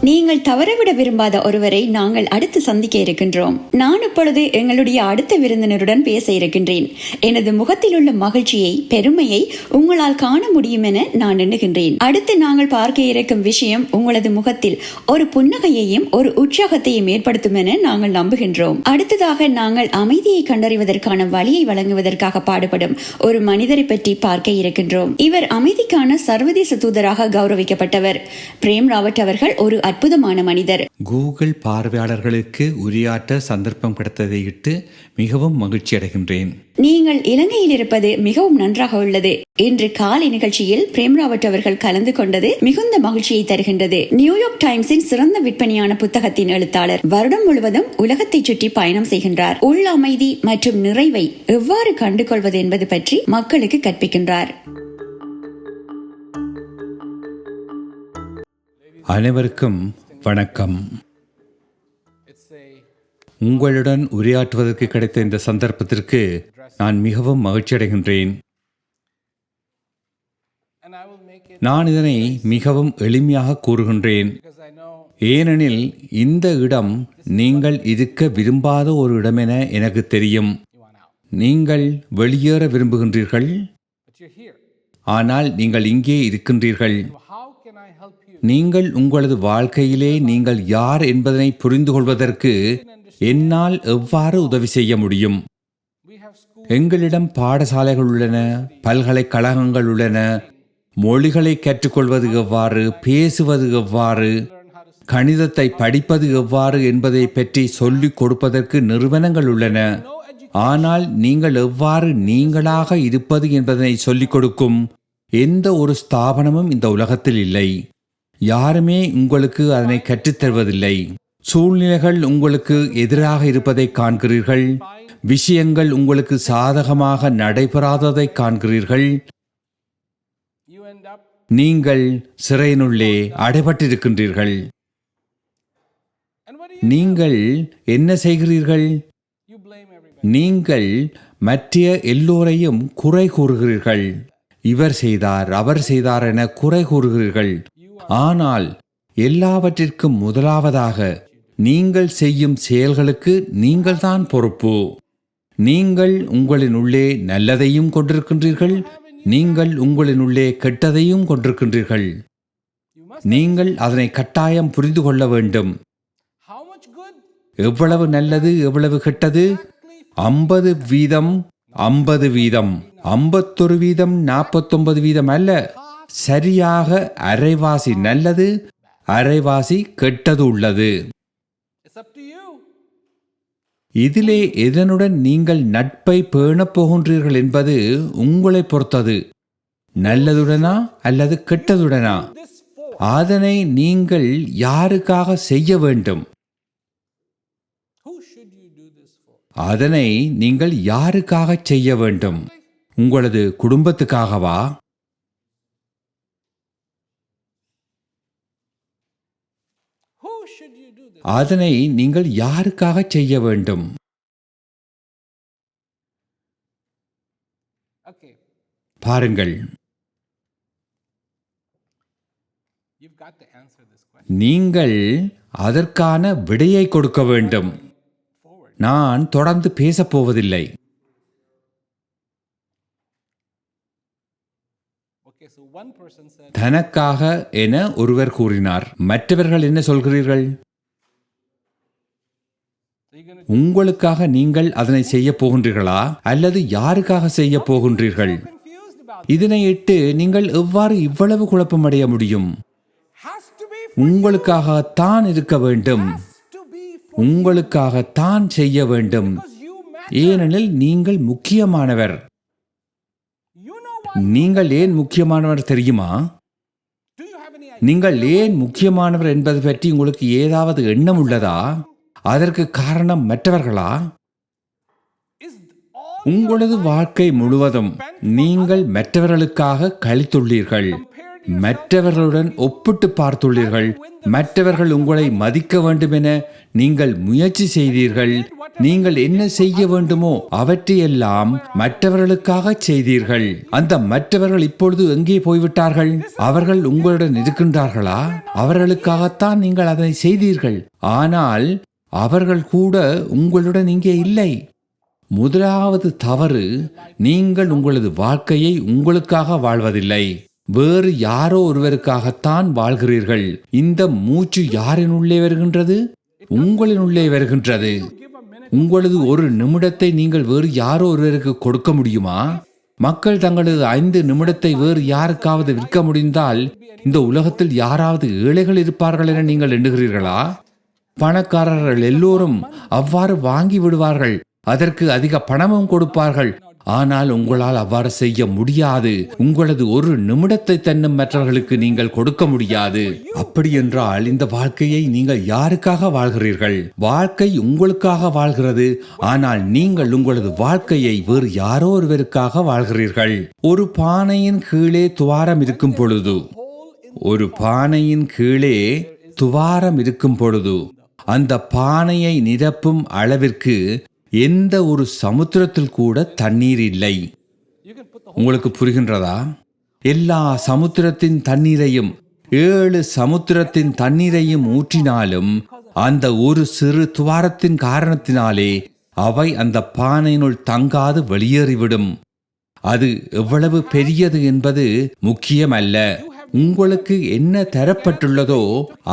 நீங்கள் தவறவிட விரும்பாத ஒருவரை நாங்கள் அடுத்து சந்திக்க இருக்கின்றோம். நான் இப்பொழுது எங்களுடைய அடுத்த விருந்தினருடன் பேச இருக்கின்றேன். எனது முகத்தில் உள்ள மகிழ்ச்சியை, பெருமையை உங்களால் காண முடியும் என நான் எண்ணுகின்றேன். அடுத்து நாங்கள் பார்க்க இருக்கும் விஷயம் உங்களது முகத்தில் ஒரு புன்னகையையும் ஒரு உற்சாகத்தையும் ஏற்படுத்தும் என நாங்கள் நம்புகின்றோம். அடுத்ததாக நாங்கள் அமைதியை கண்டறிவதற்கான வழியை வழங்குவதற்காக பாடுபடும் ஒரு மனிதரை பற்றி பார்க்க இருக்கின்றோம். இவர் அமைதிக்கான சர்வதேச தூதராக கௌரவிக்கப்பட்டவர். பிரேம் ராவத் அவர்கள் ஒரு அற்புதமான மனிதர். கூகுள் பார்வையாளர்களுக்கு உரையாற்ற சந்தர்ப்பம் கிடைத்ததை இட்டு மிகவும் மகிழ்ச்சி அடைகின்றேன். நீங்கள் இலங்கையில் இருப்பது மிகவும் நன்றாக உள்ளது. இன்று காலை நிகழ்ச்சியில் பிரேம் ராவத் அவர்கள் கலந்து கொண்டது மிகுந்த மகிழ்ச்சியை தருகின்றது. நியூயார்க் டைம்ஸின் சிறந்த விற்பனையான புத்தகத்தின் எழுத்தாளர். வருடம் முழுவதும் உலகத்தை சுற்றி பயணம் செய்கின்றார். உள் அமைதி மற்றும் நிறைவை எவ்வாறு கண்டுகொள்வது என்பது பற்றி மக்களுக்கு கற்பிக்கின்றார். அனைவருக்கும் வணக்கம். உங்களுடன் உரையாற்றுவதற்கு கிடைத்த இந்த சந்தர்ப்பத்திற்கு நான் மிகவும் மகிழ்ச்சி அடைகின்றேன். நான் இதனை மிகவும் எளிமையாக கூறுகின்றேன். ஏனெனில் இந்த இடம் நீங்கள் இருக்க விரும்பாத ஒரு இடம் என எனக்கு தெரியும். நீங்கள் வெளியேற விரும்புகின்றீர்கள், ஆனால் நீங்கள் இங்கே இருக்கின்றீர்கள். நீங்கள் உங்களது வாழ்க்கையிலே நீங்கள் யார் என்பதனை புரிந்து கொள்வதற்கு என்னால் எவ்வாறு உதவி செய்ய முடியும்? எங்களிடம் பாடசாலைகள் உள்ளன, பல்கலைக்கழகங்கள் உள்ளன. மொழிகளை கற்றுக்கொள்வது எவ்வாறு, பேசுவது எவ்வாறு, கணிதத்தை படிப்பது எவ்வாறு என்பதை பற்றி சொல்லிக் கொடுப்பதற்கு நிறுவனங்கள் உள்ளன. ஆனால் நீங்கள் எவ்வாறு நீங்களாக இருப்பது என்பதனை சொல்லிக் கொடுக்கும் எந்த ஒரு ஸ்தாபனமும் இந்த உலகத்தில் இல்லை. யாருமே உங்களுக்கு அதனை கற்றுத்தருவதில்லை. சூழ்நிலைகள் உங்களுக்கு எதிராக இருப்பதை காண்கிறீர்கள். விஷயங்கள் உங்களுக்கு சாதகமாக நடைபெறாததை காண்கிறீர்கள். நீங்கள் சிறையினுள்ளே அடைபட்டிருக்கின்றீர்கள். நீங்கள் என்ன செய்கிறீர்கள்? நீங்கள் மற்ற எல்லோரையும் குறை கூறுகிறீர்கள். இவர் செய்தார், அவர் செய்தார் என குறை கூறுகிறீர்கள். ஆனால் எல்லாவற்றிற்கும் முதலாவதாக நீங்கள் செய்யும் செயல்களுக்கு நீங்கள்தான் பொறுப்பு. நீங்கள் உங்களின் உள்ளே நல்லதையும் கொண்டிருக்கின்றீர்கள், நீங்கள் உங்களின் உள்ளே கெட்டதையும் கொண்டிருக்கின்றீர்கள். நீங்கள் அதனை கட்டாயம் புரிந்து கொள்ள வேண்டும். எவ்வளவு நல்லது, எவ்வளவு கெட்டது? 50% 50%, 51% 49% அல்ல. சரியாக அரைவாசி நல்லது, அரைவாசி கெட்டது உள்ளது. இதிலே எதனுடன் நீங்கள் நட்பை பேணப் போகின்றீர்கள் என்பது உங்களை பொறுத்தது. நல்லதுடனா அல்லது கெட்டதுடனா? அதனை நீங்கள் யாருக்காக செய்ய வேண்டும்? அதனை நீங்கள் யாருக்காக செய்ய வேண்டும்? உங்களது குடும்பத்துக்காகவா? அதனை நீங்கள் யாருக்காக செய்ய வேண்டும்? பாருங்கள், நீங்கள் அதற்கான விடையை கொடுக்க வேண்டும். நான் தொடர்ந்து பேசப் போவதில்லை. தனக்காக என ஒருவர் கூறினார். மற்றவர்கள் என்ன சொல்கிறீர்கள்? உங்களுக்காக நீங்கள் அதனை செய்ய போகின்றீர்களா அல்லது யாருக்காக செய்ய போகின்றீர்கள்? இதனை இட்டு நீங்கள் எவ்வாறு இவ்வளவு குழப்பமடைய முடியும்? உங்களுக்காகத்தான் இருக்க வேண்டும், உங்களுக்காகத்தான் செய்ய வேண்டும். ஏனெனில் நீங்கள் முக்கியமானவர். நீங்கள் ஏன் முக்கியமானவர் தெரியுமா? நீங்கள் ஏன் முக்கியமானவர் என்பது பற்றி உங்களுக்கு ஏதாவது எண்ணம் உள்ளதா? அதற்கு காரணம் மற்றவர்களா? உங்களது வாழ்க்கை முழுவதும் நீங்கள் மற்றவர்களுக்காக கழித்துள்ளீர்கள். மற்றவர்களுடன் ஒப்பிட்டு பார்த்துள்ளீர்கள். மற்றவர்கள் உங்களை மதிக்க வேண்டும் என நீங்கள் முயற்சி செய்தீர்கள். நீங்கள் என்ன செய்ய வேண்டுமோ அவற்றையெல்லாம் மற்றவர்களுக்காக செய்தீர்கள். அந்த மற்றவர்கள் இப்பொழுது எங்கே போய்விட்டார்கள்? அவர்கள் உங்களுடன் இருக்கின்றார்களா? அவர்களுக்காகத்தான் நீங்கள் அதை செய்தீர்கள். ஆனால் அவர்கள் கூட உங்களுடன் இங்கே இல்லை. முதலாவது தவறு, நீங்கள் உங்களது வாழ்க்கையை உங்களுக்காக வாழ்வதில்லை, வேறு யாரோ ஒருவருக்காகத்தான் வாழ்கிறீர்கள். இந்த மூச்சு யாரினுள்ளே வருகின்றது? உங்களினுள்ளே வருகின்றது. உங்களது ஒரு நிமிடத்தை நீங்கள் வேறு யாரோ ஒருவருக்கு கொடுக்க முடியுமா? மக்கள் தங்களது 5 நிமிடத்தை வேறு யாருக்காவது விற்க முடிந்தால் இந்த உலகத்தில் யாராவது ஏழைகள் இருப்பார்கள் என நீங்கள் எண்ணுகிறீர்களா? பணக்காரர்கள் எல்லோரும் அவ்வாறு வாங்கி விடுவார்கள், அதற்கு அதிக பணமும் கொடுப்பார்கள். ஆனால் உங்களால் அவ்வாறு செய்ய முடியாது. உங்களது ஒரு நிமிடத்தை தன்னும் மற்றவர்களுக்கு நீங்கள் கொடுக்க முடியாது. அப்படி என்றால் இந்த வாழ்க்கையை நீங்கள் யாருக்காக வாழ்கிறீர்கள்? வாழ்க்கை உங்களுக்காக வாழ்கிறது, ஆனால் நீங்கள் உங்களது வாழ்க்கையை வேறு யாரோ ஒருவருக்காக வாழ்கிறீர்கள். ஒரு பானையின் கீழே துவாரம் இருக்கும் பொழுது அந்த பானையை நிரப்பும் அளவிற்கு எந்த ஒரு சமுத்திரத்தில் கூட தண்ணீர் இல்லை. உங்களுக்கு புரிகின்றதா? எல்லா சமுத்திரத்தின் தண்ணீரையும் 7 சமுத்திரத்தின் தண்ணீரையும் ஊற்றினாலும் அந்த ஒரு சிறு துவாரத்தின் காரணத்தினாலே அவை அந்த பானையினுள் தங்காது வெளியேறிவிடும். அது எவ்வளவு பெரியது என்பது முக்கியமல்ல. உங்களுக்கு என்ன தரப்பட்டுள்ளதோ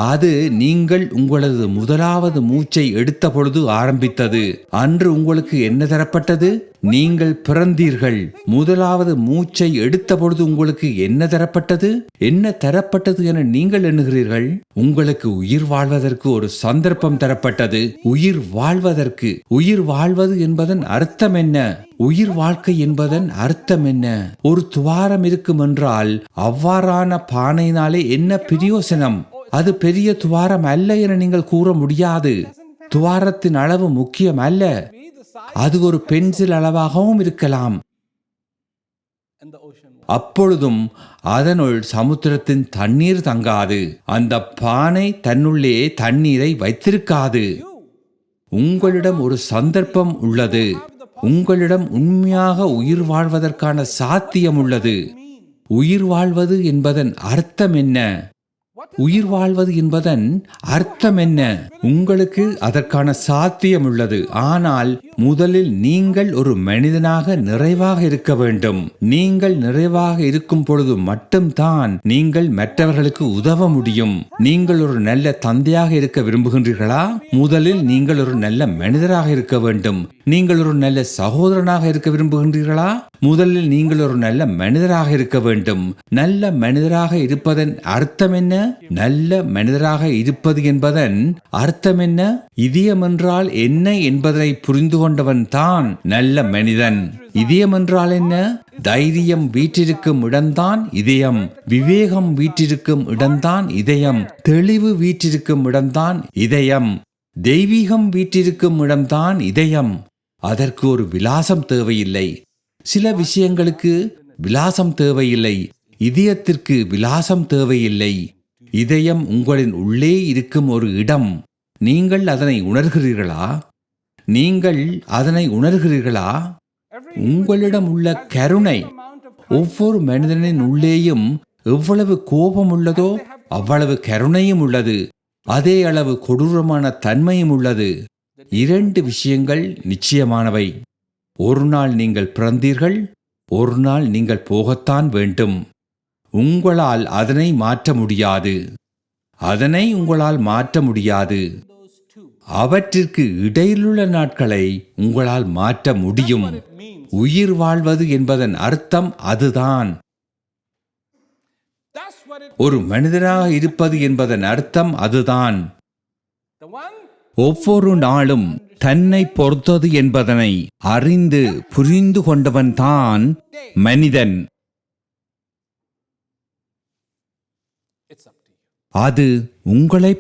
அது நீங்கள் உங்களது முதலாவது மூச்சை எடுத்த பொழுது ஆரம்பித்தது. அன்று உங்களுக்கு என்ன தரப்பட்டது? நீங்கள் பிறந்தீர்கள். முதலாவது மூச்சை எடுத்த பொழுது உங்களுக்கு என்ன தரப்பட்டது? என்ன தரப்பட்டது என நீங்கள் எண்ணுகிறீர்கள்? உங்களுக்கு உயிர் வாழ்வதற்கு ஒரு சந்தர்ப்பம் தரப்பட்டது. உயிர் வாழ்வது என்பதன் அர்த்தம் என்ன? உயிர் வாழ்க்கை என்பதன் அர்த்தம் என்ன? ஒரு துவாரம் இருக்கும் என்றால் அவ்வாறான பானையினாலே என்ன பிரயோசனம்? அது பெரிய துவாரம் அல்ல என நீங்கள் கூற முடியாது. துவாரத்தின் அளவு முக்கியம் அல்ல, அது ஒரு பென்சில் அளவாகவும் இருக்கலாம். அப்பொழுதும் அதனுள் சமுத்திரத்தின் தண்ணீர் தங்காது. அந்த பானை தன்னுள்ளே தண்ணீரை வைத்திருக்காது. உங்களிடம் ஒரு சந்தர்ப்பம் உள்ளது. உங்களிடம் உண்மையாக உயிர் வாழ்வதற்கான சாத்தியம் உள்ளது. உயிர் வாழ்வது என்பதன் அர்த்தம் என்ன? உங்களுக்கு அதற்கான சாத்தியம் உள்ளது. ஆனால் முதலில் நீங்கள் ஒரு மனிதனாக நிறைவாக இருக்க வேண்டும். நீங்கள் நிறைவாக இருக்கும் பொழுது மட்டும்தான் நீங்கள் மற்றவர்களுக்கு உதவ முடியும். நீங்கள் ஒரு நல்ல தந்தையாக இருக்க விரும்புகின்றீர்களா? முதலில் நீங்கள் ஒரு நல்ல மனிதராக இருக்க வேண்டும். நீங்கள் ஒரு நல்ல சகோதரனாக இருக்க விரும்புகின்றீர்களா? முதலில் நீங்கள் ஒரு நல்ல மனிதராக இருக்க வேண்டும். நல்ல மனிதராக இருப்பதன் அர்த்தம் என்ன? நல்ல மனிதராக இருப்பது என்பதன் அர்த்தம் என்ன? இதயம் என்றால் என்ன என்பதை புரிந்து கொண்டவன் தான் நல்ல மனிதன். இதயம் என்றால் என்ன? தைரியம் வீற்றிருக்கும் இடம்தான் இதயம். விவேகம் வீற்றிருக்கும் இடம்தான் இதயம். தெளிவு வீற்றிருக்கும் இடம்தான் இதயம். தெய்வீகம் வீற்றிருக்கும் இடம்தான் இதயம். அதற்கு ஒரு விலாசம் தேவையில்லை. சில விஷயங்களுக்கு விலாசம் தேவையில்லை. இதயத்திற்கு விலாசம் தேவையில்லை. இதயம் உங்களின் உள்ளே இருக்கும் ஒரு இடம். நீங்கள் அதனை உணர்கிறீர்களா? உங்களிடம் உள்ள கருணை, ஒவ்வொரு மனிதனின் உள்ளேயும் எவ்வளவு கோபம் உள்ளதோ அவ்வளவு கருணையும் உள்ளது. அதே அளவு கொடூரமான தன்மையும் உள்ளது. 2 விஷயங்கள் நிச்சயமானவை. ஒரு நாள் நீங்கள் பிறந்தீர்கள், ஒரு நாள் நீங்கள் போகத்தான் வேண்டும். உங்களால் அதனை மாற்ற முடியாது. அவற்றிற்கு இடையிலுள்ள நாட்களை உங்களால் மாற்ற முடியும். உயிர் வாழ்வது என்பதன் அர்த்தம் அதுதான். ஒரு மனிதனாக இருப்பது என்பதன் அர்த்தம் அதுதான். ஒவ்வொரு நாளும் தன்னை பொறுத்தது என்பதனை அறிந்து புரிந்து கொண்டவன் தான் மனிதன். அது உங்களை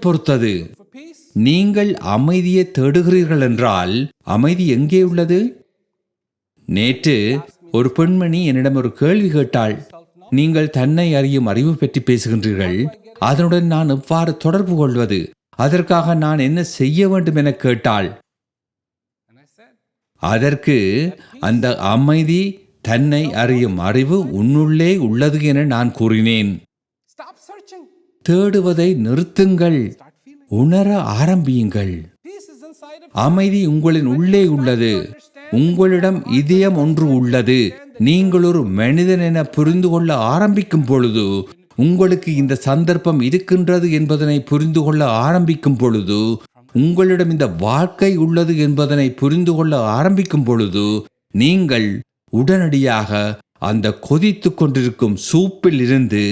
பொறுத்தது. நீங்கள் அமைதியை தேடுகிறீர்கள் என்றால் அமைதி எங்கே உள்ளது? நேற்று ஒரு பெண்மணி என்னிடம் ஒரு கேள்வி கேட்டாள். நீங்கள் தன்னை அறியும் அறிவு பற்றி பேசுகின்றீர்கள், அதனுடன் நான் எவ்வாறு தொடர்பு கொள்வது, அதற்காக நான் என்ன செய்ய வேண்டும் என கேட்டாள். அதற்கு அந்த அமைதி, தன்னை அறியும் அறிவு உன்னுள்ளே உள்ளது என நான் கூறினேன். தேடுவதை நிறுத்துங்கள், உணர ஆரம்பியுங்கள். அமைதி உங்களின் உள்ளே உள்ளது. உங்களிடம் இதயம் ஒன்று உள்ளது. நீங்கள் ஒரு மனிதன் என புரிந்து கொள்ள ஆரம்பிக்கும் பொழுது, உங்களுக்கு இந்த சந்தர்ப்பம் இருக்கின்றது என்பதனை புரிந்து கொள்ள ஆரம்பிக்கும் பொழுது, உங்களிடம் இந்த வாழ்க்கை உள்ளது என்பதனை புரிந்து கொள்ள ஆரம்பிக்கும் பொழுது, நீங்கள் உடனடியாக அந்த கொதித்து கொண்டிருக்கும் சூப்பில் இருந்து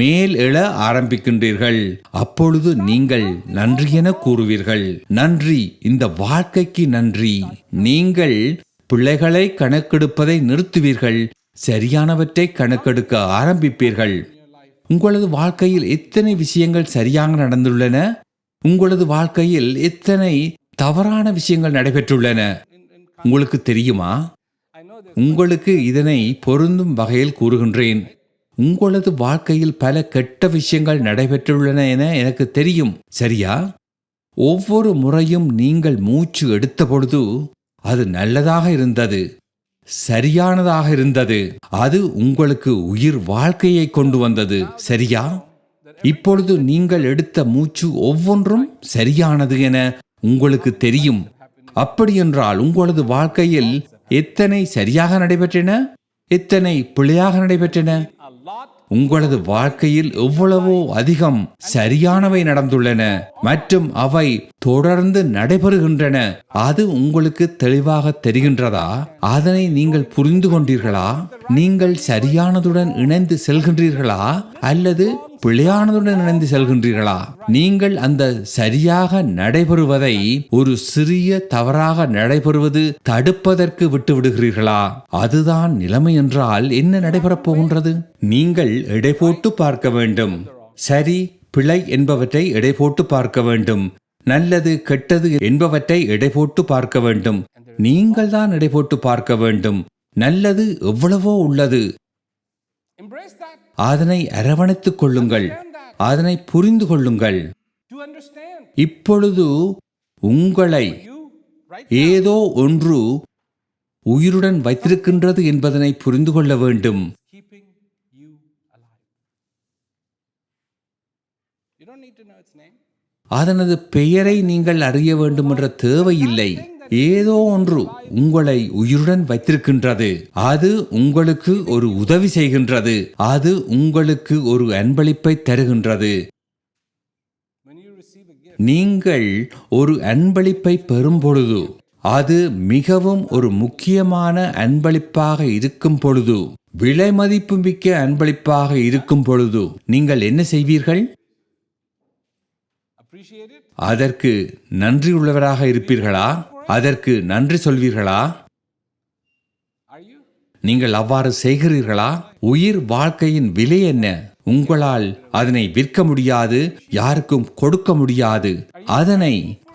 மேல் எழ ஆரம்பிக்கின்றீர்கள். அப்பொழுது நீங்கள் நன்றி என கூறுவீர்கள். நன்றி, இந்த வாழ்க்கைக்கு நன்றி. நீங்கள் பிள்ளைகளை கணக்கெடுப்பதை நிறுத்துவீர்கள், சரியானவற்றை கணக்கெடுக்க ஆரம்பிப்பீர்கள். உங்களது வாழ்க்கையில் எத்தனை விஷயங்கள் சரியாக நடந்துள்ளன, உங்களது வாழ்க்கையில் எத்தனை தவறான விஷயங்கள் நடைபெற்றுள்ளன உங்களுக்கு தெரியுமா? உங்களுக்கு இதனை பொருந்தும் வகையில் கூறுகின்றேன். உங்களது வாழ்க்கையில் பல கெட்ட விஷயங்கள் நடைபெற்றுள்ளன என எனக்கு தெரியும், சரியா? ஒவ்வொரு முறையும் நீங்கள் மூச்சு எடுத்த பொழுது அது நல்லதாக இருந்தது, சரியானதாக இருந்தது. அது உங்களுக்கு உயிர் வாழ்க்கையை கொண்டு வந்தது, சரியா? இப்பொழுது நீங்கள் எடுத்த மூச்சு ஒவ்வொன்றும் சரியானது என உங்களுக்கு தெரியும். அப்படியென்றால் உங்களது வாழ்க்கையில் எத்தனை சரியாக நடைபெற்றன, எத்தனை பிழையாக நடைபெற்றன? உங்களது வாழ்க்கையில் எவ்வளவோ அதிகம் சரியானவை நடந்துள்ளன மற்றும் அவை தொடர்ந்து நடைபெறுகின்றன. அது உங்களுக்கு தெளிவாக தெரிகின்றதா? அதனை நீங்கள் புரிந்து கொண்டீர்களா? நீங்கள் சரியானதுடன் இணைந்து செல்கின்றீர்களா அல்லது பிழையானதுடன் இணைந்து செல்கின்றீர்களா? நீங்கள் அந்த சரியாக நடைபெறுவதை ஒரு சிறிய தவறாக நடைபெறுவது தடுப்பதற்கு விட்டு விடுகிறீர்களா? அதுதான் நிலைமை என்றால் என்ன நடைபெறப் போகின்றது? நீங்கள் எடை போட்டு பார்க்க வேண்டும். சரி பிழை என்பவற்றை எடை போட்டு பார்க்க வேண்டும். நல்லது கெட்டது என்பவற்றை எடை போட்டு பார்க்க வேண்டும். நீங்கள் தான் எடை போட்டு பார்க்க வேண்டும். நல்லது எவ்வளவோ உள்ளது, அதனை அரவணைத்துக் கொள்ளுங்கள், அதனை புரிந்து கொள்ளுங்கள். இப்பொழுது உங்களை ஏதோ ஒன்று உயிருடன் வைத்திருக்கின்றது என்பதனை புரிந்து கொள்ள வேண்டும். அதனது பெயரை நீங்கள் அறிய வேண்டும் என்ற தேவையில்லை. ஏதோ ஒன்று உங்களை உயிருடன் வைத்திருக்கின்றது. அது உங்களுக்கு ஒரு உதவி செய்கின்றது. அது உங்களுக்கு ஒரு அன்பளிப்பை தருகின்றது. நீங்கள் ஒரு அன்பளிப்பை பெறும் பொழுது, அது மிகவும் ஒரு முக்கியமான அன்பளிப்பாக இருக்கும் பொழுது, விலை மதிப்பு மிக்க அன்பளிப்பாக இருக்கும் பொழுது நீங்கள் என்ன செய்வீர்கள்? அதற்கு நன்றி உள்ளவராக இருப்பீர்களா? அதற்கு நன்றி சொல்வீர்களா? நீங்கள் அவ்வாறு செய்கிறீர்களா? உயிர் வாழ்க்கையின் விலை என்ன? உங்களால் அதனை விற்க முடியாது, யாருக்கும் கொடுக்க முடியாது.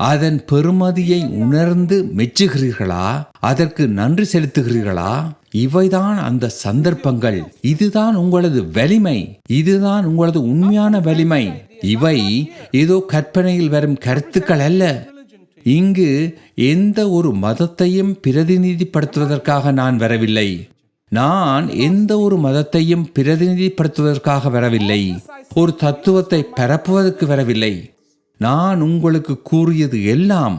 அதன் பெறுமதியை உணர்ந்து மெச்சுகிறீர்களா? அதற்கு நன்றி செலுத்துகிறீர்களா? இவைதான் அந்த சந்தர்ப்பங்கள். இதுதான் உங்களது வலிமை, இதுதான் உங்களது உண்மையான வலிமை. இவை ஏதோ கற்பனையில் வரும் கருத்துக்கள் அல்ல. இங்கு எந்த ஒரு மதத்தையும் பிரதிநிதிப்படுத்துவதற்காக நான் வரவில்லை. நான் எந்த ஒரு மதத்தையும் பிரதிநிதிப்படுத்துவதற்காக வரவில்லை. ஒரு தத்துவத்தை பரப்புவதற்கு வரவில்லை. நான் உங்களுக்கு கூறியது எல்லாம்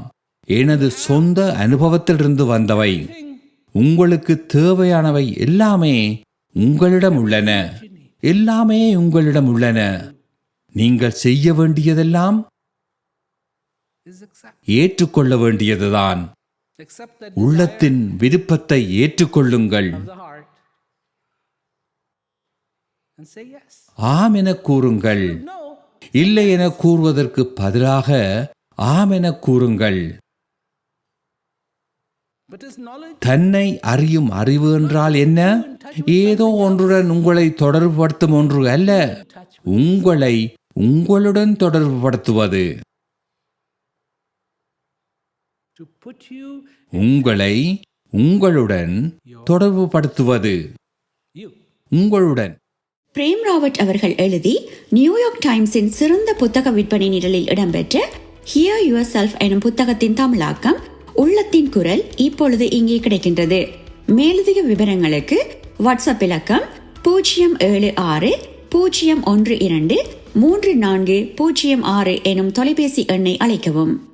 எனது சொந்த அனுபவத்திலிருந்து வந்தவை. உங்களுக்கு தேவையானவை எல்லாமே உங்களிடம் உள்ளன. எல்லாமே உங்களிடம் உள்ளன. நீங்கள் செய்ய வேண்டியதெல்லாம் ஏற்றுக்கொள்ள வேண்டியதுதான். உள்ளத்தின் விருப்பத்தை ஏற்றுக்கொள்ளுங்கள். ஆம் என கூறுங்கள். இல்லை என கூறுவதற்கு பதிலாக ஆம் என கூறுங்கள். தன்னை அறியும் அறிவு என்றால் என்ன? ஏதோ ஒன்றுடன் உங்களை தொடர்புபடுத்தும் ஒன்று அல்ல, உங்களை உங்களுடன் தொடர்புபடுத்துவது. உங்களை உங்களுடன் தொடர்பு படுத்துவது. உங்களுடன். பிரேம் ராவட் அவர்கள் எழுதி நியூயார்க் டைம்ஸின் சிறந்த புத்தக விற்பனை நிரலில் இடம்பெற்ற ஹியர் யுவர் செல்ஃப் எனும் புத்தகத்தின் தமிழாக்கம் உள்ளத்தின் குரல் இப்பொழுது இங்கே கிடைக்கின்றது. மேலதிக விவரங்களுக்கு வாட்ஸ்அப் இலக்கம் 076-012-3406 எனும் தொலைபேசி எண்ணை அழைக்கவும்.